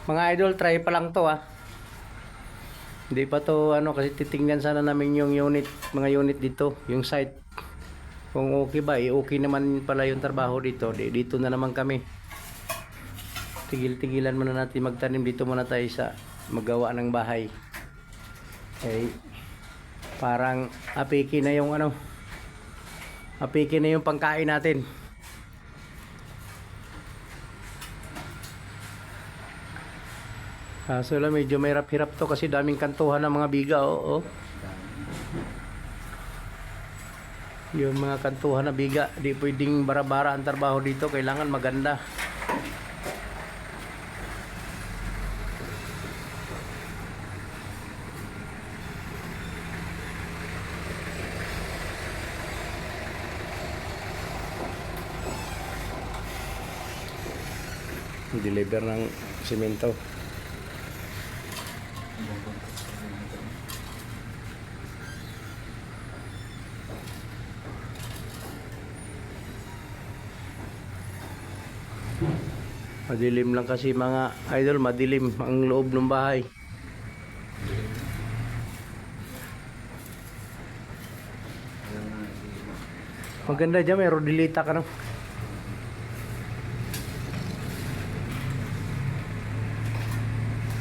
Mga idol, try pa lang to Hindi pa to kasi titingnan sana namin yung unit, mga unit dito, yung site. Kung okay ba, okay naman pala yung trabaho dito. Dito na naman kami. Tigil-tigilan muna natin magtanim dito muna tayo sa magawa ng bahay. Parang apiki na yung apiki na yung pangkain natin. Kaso lang medyo may hirap to kasi daming kantuhan ng mga biga. Yung mga kantuhan na biga, di pwedeng bara-bara ang trabaho dito, kailangan maganda. Deliver ng simento. Madilim lang kasi mga idol, madilim ang loob ng bahay. Maganda dyan, may rodilita ka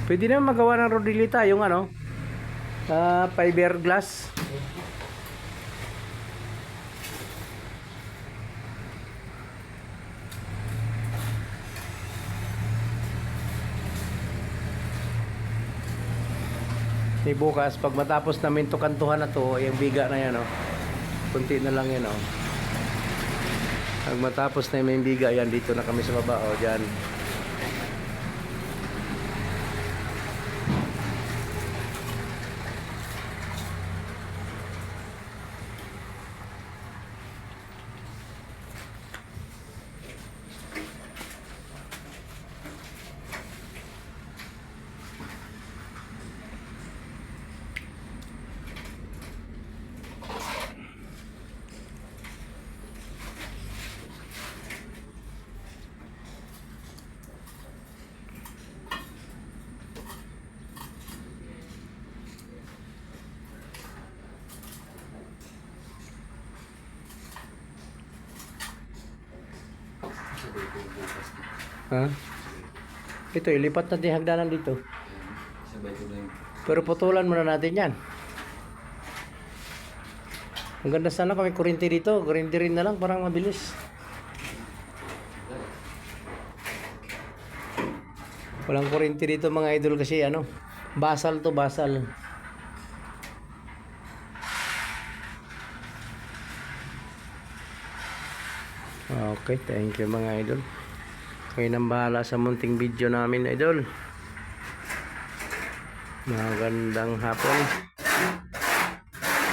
Pwede naman magawa ng rodilita, yung fiberglass. Bukas pag matapos namin to kantuhan na to, yung biga na yan kunti na lang yan pag matapos na yung biga yan, dito na kami sa baba dyan. Ito, ilipat natin hagdanan dito. Pero putulan muna natin yan. Ang ganda sana kung may kuryente dito. Kuryente rin na lang, parang mabilis. Walang kuryente dito mga idol kasi basal to, basal. Okay, thank you mga idol. Kayo nang bahala sa munting video namin idol. Magandang hapon.